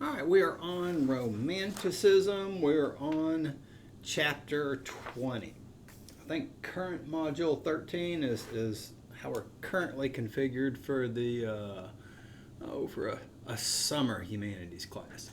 All right, we are on romanticism. We're on chapter 20. I think current module 13 is how we're currently configured for the for a summer humanities class.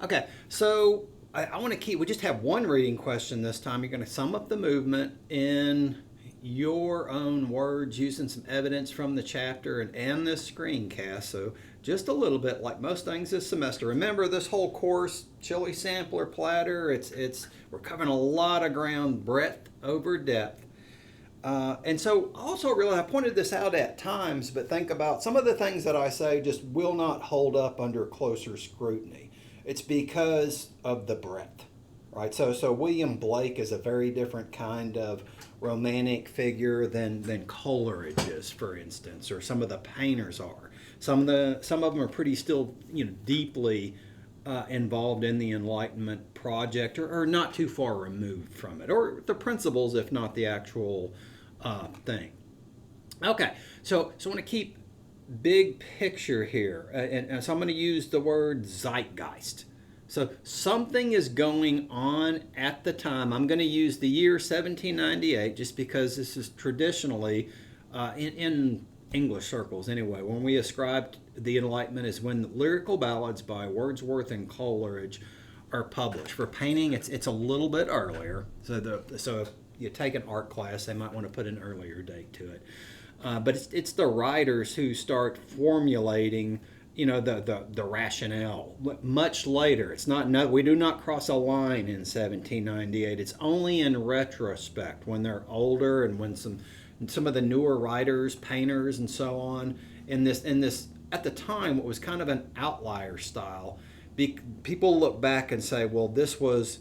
Okay, so I want to keep. We just have one reading question this time. You're going to sum up the movement in your own words using some evidence from the chapter and this screencast. So just a little bit, like most things this semester. Remember, this whole course, chili sampler platter, it's we're covering a lot of ground, breadth over depth. And so also really, I pointed this out at times, but think about some of the things that I say just will not hold up under closer scrutiny. It's because of the breadth, right? So William Blake is a very different kind of romantic figure than Coleridge is, for instance, or some of the painters are. Some of them are pretty still, deeply involved in the Enlightenment project, or not too far removed from it, or the principles, if not the actual thing. Okay, so I want to keep big picture here, and so I'm going to use the word zeitgeist. So something is going on at the time. I'm going to use the year 1798 just because this is traditionally, in English circles anyway, when we ascribe the Enlightenment is when the lyrical ballads by Wordsworth and Coleridge are published. For painting, it's a little bit earlier. So if you take an art class, they might want to put an earlier date to it. But it's the writers who start formulating, the rationale much later. It's not we do not cross a line in 1798. It's only in retrospect when they're older and when some of the newer writers, painters, and so on in this at the time what was kind of an outlier style. People look back and say, well, this was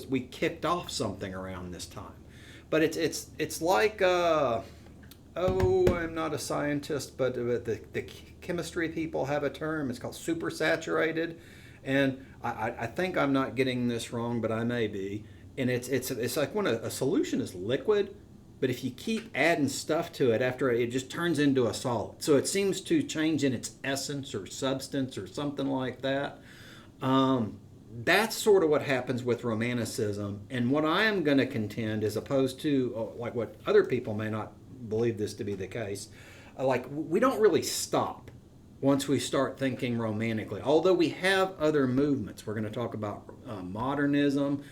we kicked off something around this time. But it's like I'm not a scientist, but the chemistry people have a term. It's called supersaturated, and I think I'm not getting this wrong, but I may be. And it's like when a solution is liquid, but if you keep adding stuff to it after it just turns into a solid. So it seems to change in its essence or substance or something like that. That's sort of what happens with Romanticism. And what I am going to contend, as opposed to like what other people may not believe this to be the case, like we don't really stop once we start thinking romantically. Although we have other movements. We're going to talk about modernism,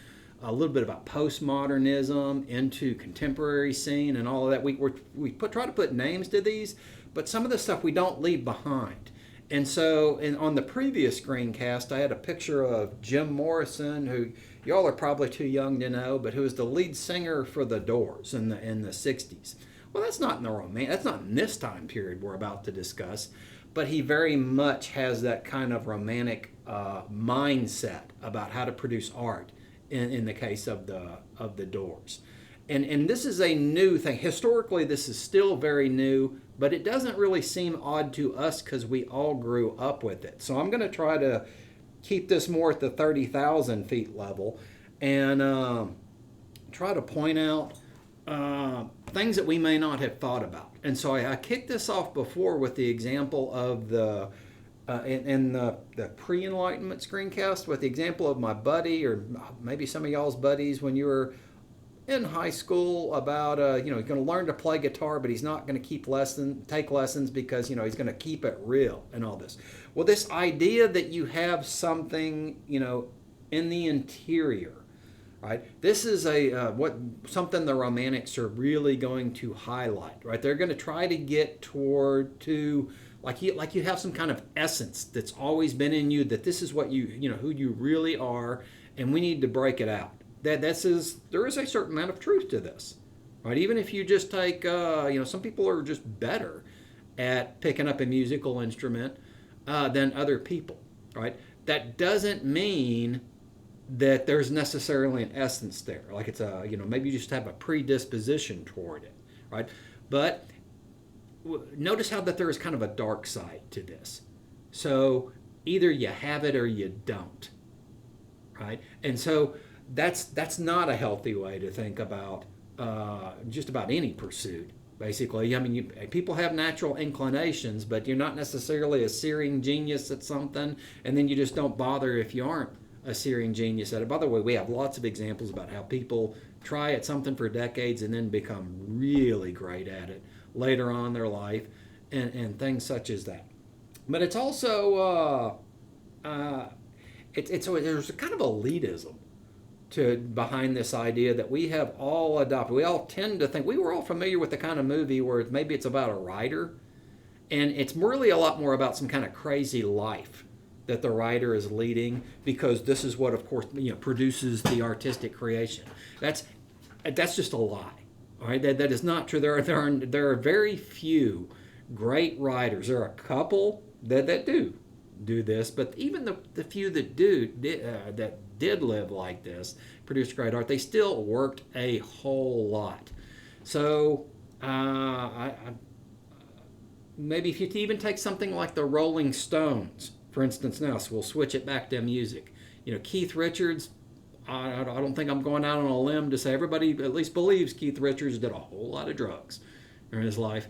a little bit about postmodernism, into contemporary scene and all of that. We try to put names to these, but some of the stuff we don't leave behind. And so on the previous screencast, I had a picture of Jim Morrison, who y'all are probably too young to know, but who was the lead singer for The Doors in the 60s. Well, that's not in this time period we're about to discuss, but he very much has that kind of romantic mindset about how to produce art in the case of the Doors. And this is a new thing. Historically, this is still very new, but it doesn't really seem odd to us because we all grew up with it. So I'm going to try to keep this more at the 30,000 feet level and try to point out things that we may not have thought about. And so I kicked this off before with the example of in the pre-Enlightenment screencast with the example of my buddy, or maybe some of y'all's buddies when you were in high school, about he's going to learn to play guitar, but he's not going to take lessons because he's going to keep it real and all this. Well, this idea that you have something in the interior, right? This is something the Romantics are really going to highlight, right? They're going to try to get to like you have some kind of essence that's always been in you, that this is what who you really are, and we need to break it out. There is a certain amount of truth to this, right? Even if you just take, some people are just better at picking up a musical instrument than other people, right? That doesn't mean that there's necessarily an essence there. Like it's maybe you just have a predisposition toward it, right? But notice how that there is kind of a dark side to this. So either you have it or you don't, right? And so that's not a healthy way to think about just about any pursuit basically. I mean, people have natural inclinations, but you're not necessarily a searing genius at something, and then you just don't bother if you aren't a searing genius at it. By the way, we have lots of examples about how people try at something for decades and then become really great at it later on in their life, and things such as that. But it's also there's a kind of elitism to behind this idea that we have all adopted. We all tend to think we were all familiar with the kind of movie where maybe it's about a writer, and it's really a lot more about some kind of crazy life that the writer is leading, because this is what, of course, produces the artistic creation. That's just a lie. All right, that is not true. There are very few great writers. There are a couple that do this, but even the few that did live like this, produced great art, they still worked a whole lot. So maybe if you even take something like the Rolling Stones, for instance, now, so we'll switch it back to music. Keith Richards, I don't think I'm going out on a limb to say everybody at least believes Keith Richards did a whole lot of drugs during his life.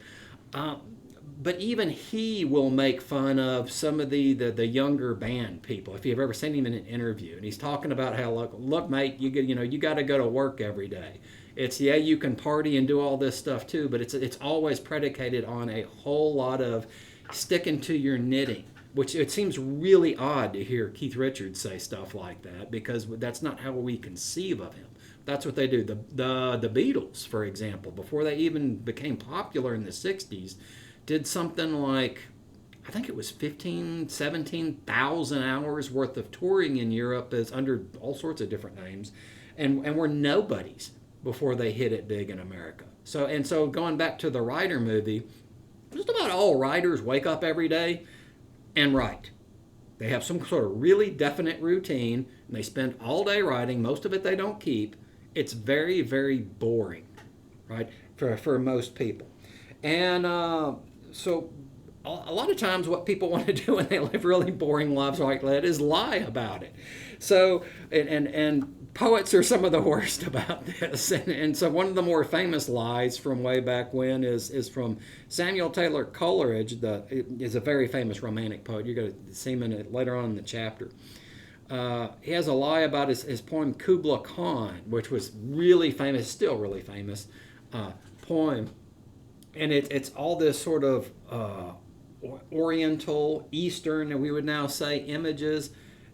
But even he will make fun of some of the younger band people. If you've ever seen him in an interview, and he's talking about how, look, mate, you got to go to work every day. It's, yeah, you can party and do all this stuff too, but it's always predicated on a whole lot of sticking to your knitting, which it seems really odd to hear Keith Richards say stuff like that, because that's not how we conceive of him. That's what they do. The Beatles, for example, before they even became popular in the 60s, did something like, I think it was 17,000 hours worth of touring in Europe as under all sorts of different names, and were nobodies before they hit it big in America. So going back to the writer movie, just about all writers wake up every day and write. They have some sort of really definite routine, and they spend all day writing. Most of it they don't keep. It's very, very boring, right, for most people. And so a lot of times what people want to do when they live really boring lives like that is lie about it. So, and poets are some of the worst about this. And so one of the more famous lies from way back when is from Samuel Taylor Coleridge, is a very famous Romantic poet. You're going to see him in it later on in the chapter. He has a lie about his poem Kubla Khan, which was really famous, still really famous poem. And it's all this sort of Oriental, Eastern, and we would now say, images.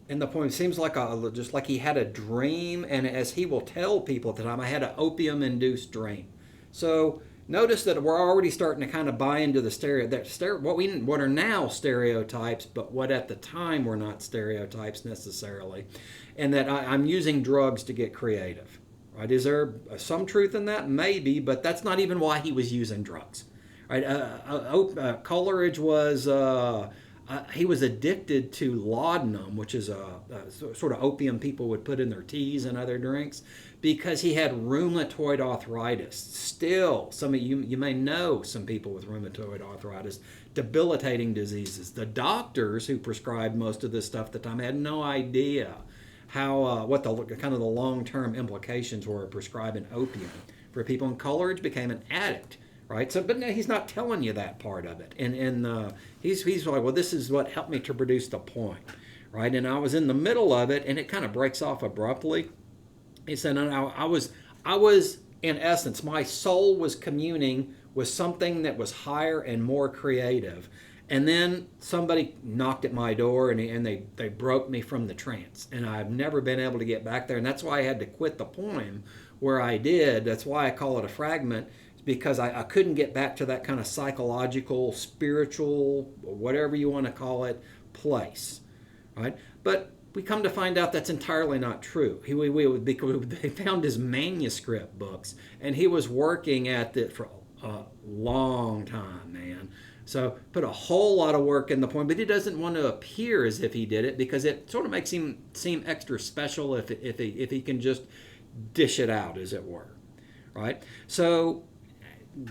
And the poem seems like just like he had a dream, and as he will tell people at the time, I had an opium-induced dream. So notice that we're already starting to kind of buy into what are now stereotypes, but what at the time were not stereotypes necessarily, and that I'm using drugs to get creative. Right? Is there some truth in that? Maybe, but that's not even why he was using drugs. Right? Coleridge was he was addicted to laudanum, which is a sort of opium people would put in their teas and other drinks, because he had rheumatoid arthritis. Still, some of you may know some people with rheumatoid arthritis, debilitating diseases. The doctors who prescribed most of this stuff at the time had no idea how what the kind of the long-term implications were of prescribing opium for people. And Coleridge became an addict, right? So, but no, he's not telling you that part of it. And he's like, well, this is what helped me to produce the poem, right? And I was in the middle of it, and it kind of breaks off abruptly. He said, no, I was in essence, my soul was communing with something that was higher and more creative. And then somebody knocked at my door, and they broke me from the trance. And I've never been able to get back there. And that's why I had to quit the poem where I did. That's why I call it a fragment, because I couldn't get back to that kind of psychological, spiritual, whatever you want to call it, place. Right? But we come to find out that's entirely not true. They found his manuscript books, and he was working at it for a long time, man. So put a whole lot of work in the poem, but he doesn't want to appear as if he did it, because it sort of makes him seem extra special if he can just dish it out, as it were, right? So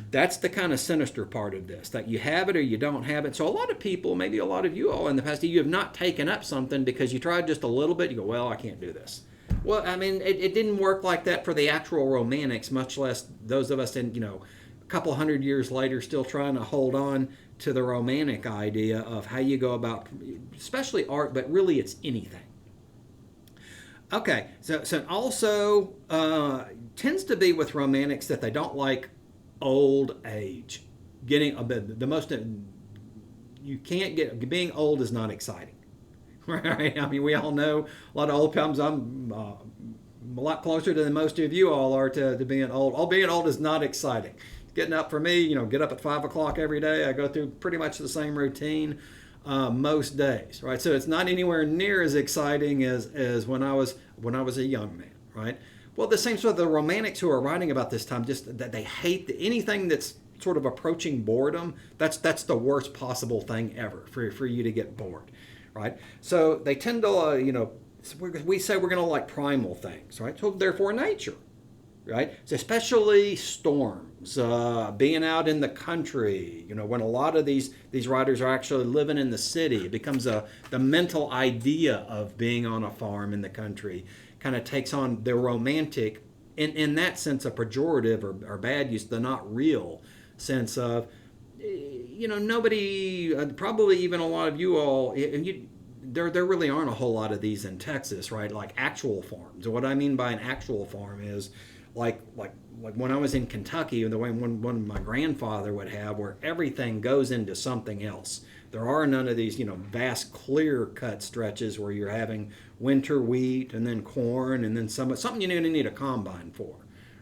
that's the kind of sinister part of this, that you have it or you don't have it. So a lot of people, maybe a lot of you all in the past, you have not taken up something because you tried just a little bit. You go, well, I can't do this. Well, I mean, it didn't work like that for the actual Romantics, much less those of us in, couple hundred years later still trying to hold on to the Romantic idea of how you go about, especially art, but really it's anything. Okay, so also tends to be with Romantics that they don't like old age. Getting the most, you can't get, being old is not exciting, right? I mean, we all know a lot of old films. I'm a lot closer than most of you all are to being old. All being old is not exciting. Getting up for me, get up at 5 o'clock every day. I go through pretty much the same routine most days, right? So it's not anywhere near as exciting as when I was a young man, right? Well, the same sort of the Romantics who are writing about this time, just that they hate anything that's sort of approaching boredom. That's the worst possible thing ever for you to get bored, right? So they tend to, we say we're going to like primal things, right? So therefore nature, right? So especially storms, being out in the country, when a lot of these writers are actually living in the city, it becomes the mental idea of being on a farm in the country kind of takes on the romantic, in that sense, a pejorative or bad use, the not real sense of, nobody, probably even a lot of you all, there really aren't a whole lot of these in Texas, right? Like actual farms. What I mean by an actual farm is like when I was in Kentucky, the way one my grandfather would have, where everything goes into something else. There are none of these, vast clear cut stretches where you're having winter wheat and then corn and then something you need a combine for,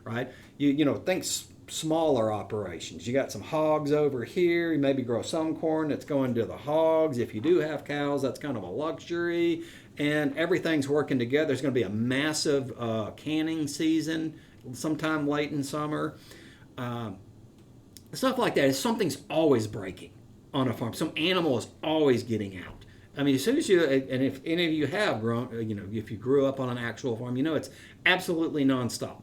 right? Think smaller operations. You got some hogs over here. You maybe grow some corn that's going to the hogs. If you do have cows, that's kind of a luxury. And everything's working together. There's going to be a massive canning season sometime late in summer. Stuff like that. Something's always breaking on a farm. Some animal is always getting out. I mean, as soon as and if any of you have grown, if you grew up on an actual farm, it's absolutely nonstop.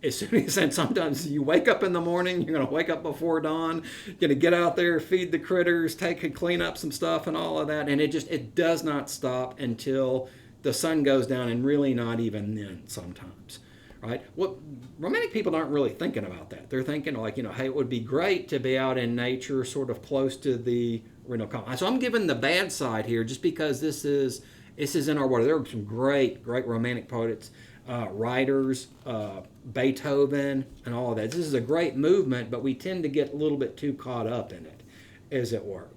As soon as, and sometimes you wake up in the morning, you're going to wake up before dawn, you're going to get out there, feed the critters, clean up some stuff and all of that. And it does not stop until the sun goes down, and really not even then sometimes, right? Well, romantic people aren't really thinking about that. They're thinking like, hey, it would be great to be out in nature, sort of close to the calm. So I'm giving the bad side here just because this is in our water. There are some great romantic poets, writers, Beethoven, and all of that. This is a great movement, but we tend to get a little bit too caught up in it, as it were.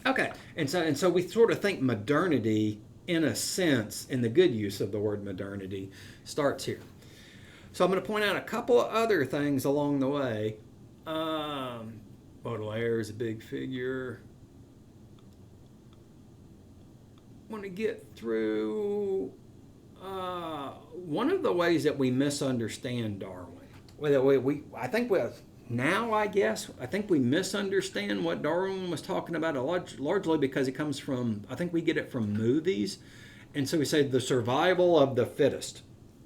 Okay, and so we sort of think modernity, in a sense, in the good use of the word modernity, starts here. So I'm going to point out a couple of other things along the way. Baudelaire is a big figure. I want to get through one of the ways that we misunderstand Darwin. I think we misunderstand what Darwin was talking about largely because it comes from, I think we get it from movies. And so we say the survival of the fittest,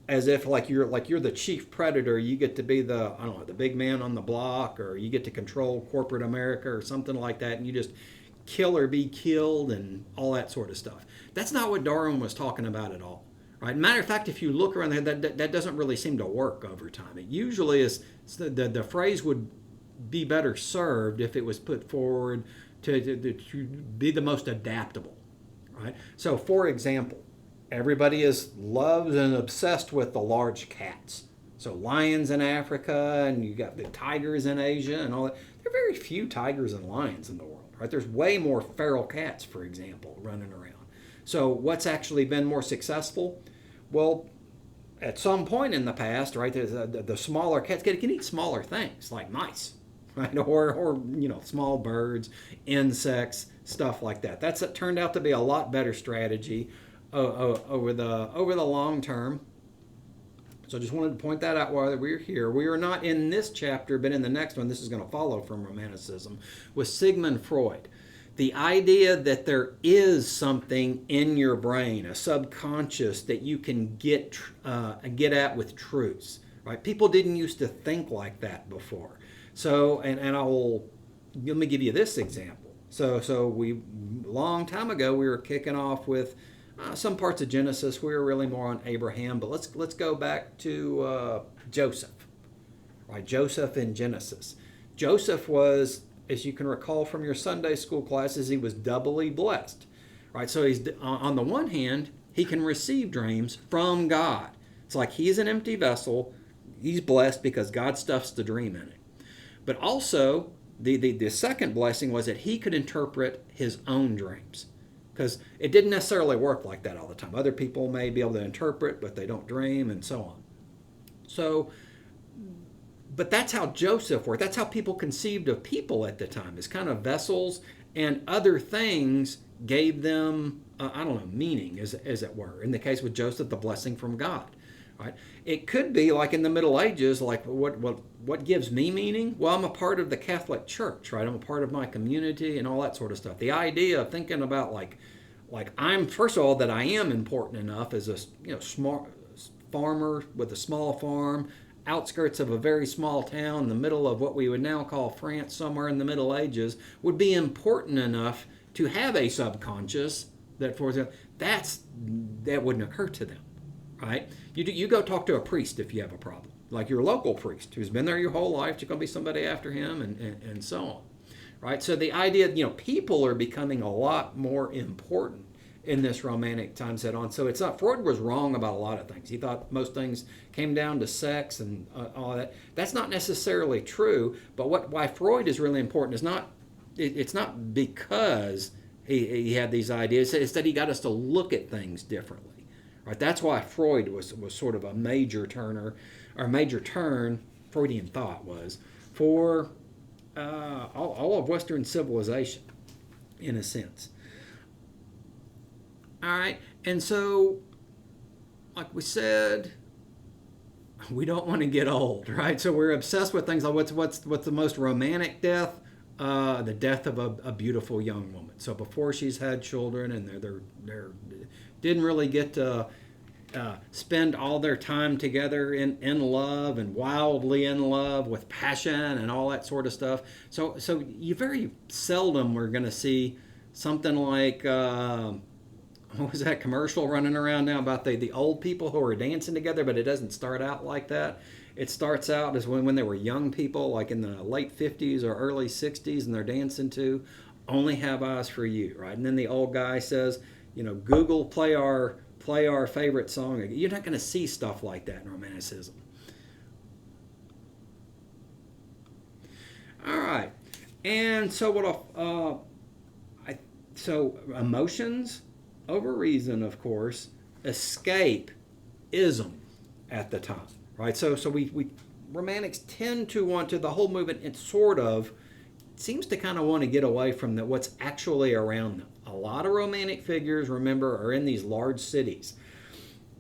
as if like you're the chief predator, you get to be the big man on the block, or you get to control corporate America or something like that, and you just kill or be killed and all that sort of stuff. That's not what Darwin was talking about at all. Right? Matter of fact, if you look around there, that doesn't really seem to work over time. It usually is, the phrase would be better served if it was put forward to be the most adaptable. Right? So, for example, everybody loves and obsessed with the large cats. So lions in Africa, and you got the tigers in Asia and all that. There are very few tigers and lions in the world. Right? There's way more feral cats, for example, running around. So what's actually been more successful? Well, at some point in the past, right, the smaller cats can eat smaller things like mice, right, or small birds, insects, stuff like that. That's turned out to be a lot better strategy over the long term. So I just wanted to point that out while we're here. We are not in this chapter, but in the next one, this is going to follow from Romanticism, with Sigmund Freud. The idea that there is something in your brain, a subconscious, that you can get at with truths, right? People didn't used to think like that before. So, let me give you this example. So we, long time ago, we were kicking off with some parts of Genesis. We were really more on Abraham, but let's go back to Joseph. right? Joseph in Genesis. Joseph was, as you can recall from your Sunday school classes, he was doubly blessed, right? So he's on the one hand, he can receive dreams from God. It's like he's an empty vessel. He's blessed because God stuffs the dream in it. But also, the second blessing was that he could interpret his own dreams, because it didn't necessarily work like that all the time. Other people may be able to interpret, but they don't dream, and so on. So, but that's how Joseph worked. That's how people conceived of people at the time, as kind of vessels, and other things gave them, meaning, as it were. In the case with Joseph, the blessing from God. Right? It could be like in the Middle Ages, like what gives me meaning? Well, I'm a part of the Catholic Church, right? I'm a part of my community and all that sort of stuff. The idea of thinking about like I'm, first of all, that I am important enough as a smart farmer with a small farm, outskirts of a very small town in the middle of what we would now call France, somewhere in the Middle Ages, would be important enough to have a subconscious that that wouldn't occur to them. Right? You go talk to a priest if you have a problem, like your local priest who's been there your whole life. You're going to be somebody after him, and so on. Right? So the idea, people are becoming a lot more important in this romantic time set on. So it's not, Freud was wrong about a lot of things. He thought most things came down to sex and all that. That's not necessarily true. But why Freud is really important is it's not because he had these ideas. It's that he got us to look at things differently. Right, that's why Freud was sort of a major turn, Freudian thought was, for all of Western civilization, in a sense. All right, and so, like we said, we don't want to get old, right? So we're obsessed with things like what's the most romantic death? The death of a beautiful young woman. So before she's had children and they're didn't really get to spend all their time together in love and wildly in love with passion and all that sort of stuff. So you very seldom are going to see something like what was that commercial running around now about the old people who are dancing together, but it doesn't start out like that. It starts out as when they were young people, like in the late 50s or early 60s, and they're dancing to Only Have Eyes for You, right? And then the old guy says, Google, play our favorite song. You're not going to see stuff like that in romanticism. All right. And so so emotions over reason, of course, escapism at the time, right? So we romantics tend to want to, the whole movement, it seems to kind of want to get away from what's actually around them. A lot of romantic figures, remember, are in these large cities.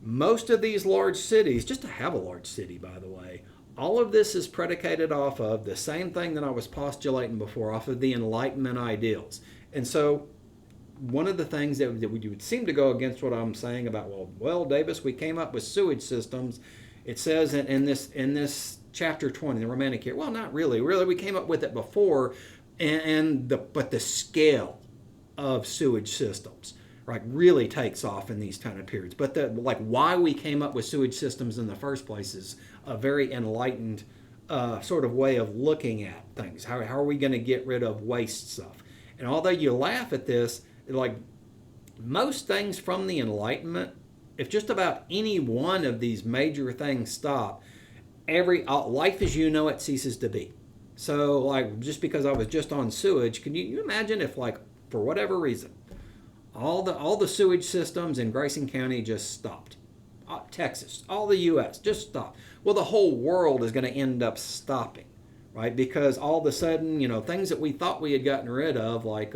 Most of these large cities, just to have a large city, by the way, all of this is predicated off of the same thing that I was postulating before, off of the Enlightenment ideals. And so one of the things that would seem to go against what I'm saying about, well, Davis, we came up with sewage systems. It says in this chapter 20, the romantic year, well, not really. Really, we came up with it before, but the scale of sewage systems, right, really takes off in these kind of periods. But why we came up with sewage systems in the first place is a very enlightened sort of way of looking at things. How are we going to get rid of waste stuff? And although you laugh at this, like most things from the Enlightenment, if just about any one of these major things stop, life as you know it ceases to be. So, like, just because I was just on sewage, can you imagine if, like, for whatever reason, all the sewage systems in Grayson County just stopped? Texas, all the U.S. just stopped. Well, the whole world is going to end up stopping, right? Because all of a sudden, things that we thought we had gotten rid of, like,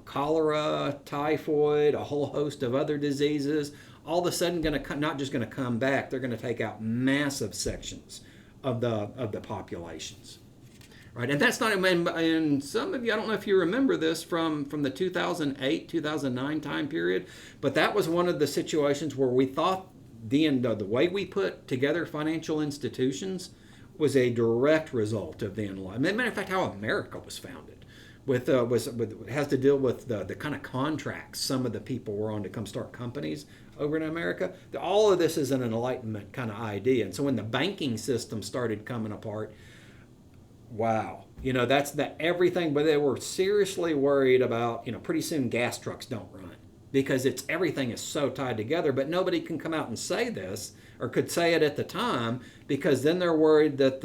cholera, typhoid, a whole host of other diseases, all of a sudden not just going to come back, they're going to take out massive sections of the populations. Right, and that's not, and some of you, I don't know if you remember this from the 2008, 2009 time period, but that was one of the situations where we thought the way we put together financial institutions was a direct result of the Enlightenment. As a matter of fact, how America was founded with has to deal with the kind of contracts some of the people were on to come start companies over in America. All of this is an Enlightenment kind of idea. And so when the banking system started coming apart, wow, that's the everything. But they were seriously worried about, pretty soon gas trucks don't run because everything is so tied together. But nobody can come out and say this or could say it at the time because then they're worried that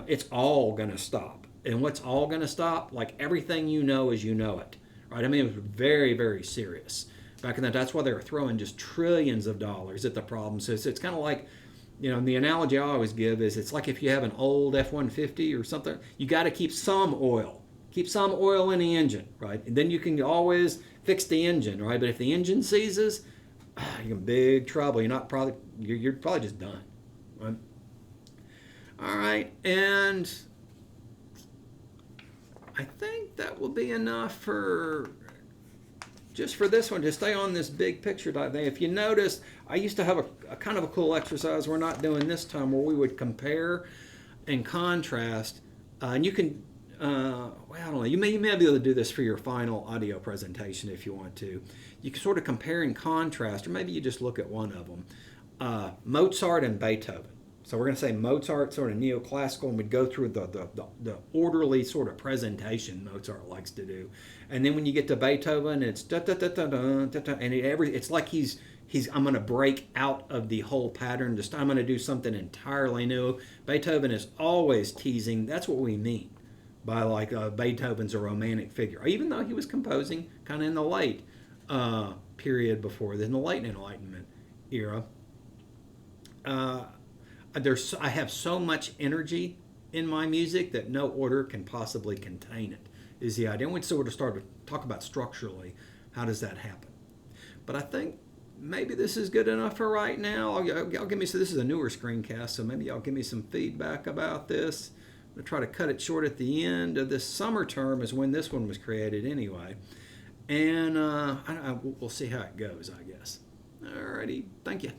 it's all going to stop. And what's all going to stop? Like everything as you know it, right? I mean, it was very, very serious back in that. That's why they were throwing just trillions of dollars at the problem. So it's kind of like, the analogy I always give is it's like if you have an old F-150 or something, you got to keep some oil in the engine, right? And then you can always fix the engine, right? But if the engine seizes, you're in big trouble. You're probably just done, right? All right, and I think that will be enough for this one. Just stay on this big picture type thing. If you notice, I used to have a kind of a cool exercise we're not doing this time where we would compare and contrast. And you can, I don't know, you may be able to do this for your final audio presentation if you want to. You can sort of compare and contrast, or maybe you just look at one of them. Mozart and Beethoven. So we're going to say Mozart, sort of neoclassical, and we'd go through the orderly sort of presentation Mozart likes to do. And then when you get to Beethoven, it's da da da da da da da, and it's like he's I'm going to break out of the whole pattern. I'm going to do something entirely new. Beethoven is always teasing. That's what we mean by Beethoven's a romantic figure, even though he was composing kind of in the late period before then, the late Enlightenment era. I have so much energy in my music that no order can possibly contain it, is the idea. And we sort of start to talk about structurally, how does that happen? But I think maybe this is good enough for right now. This is a newer screencast, so maybe y'all give me some feedback about this. I'm going to try to cut it short at the end of this summer term is when this one was created anyway. And we'll see how it goes, I guess. Alrighty, thank you.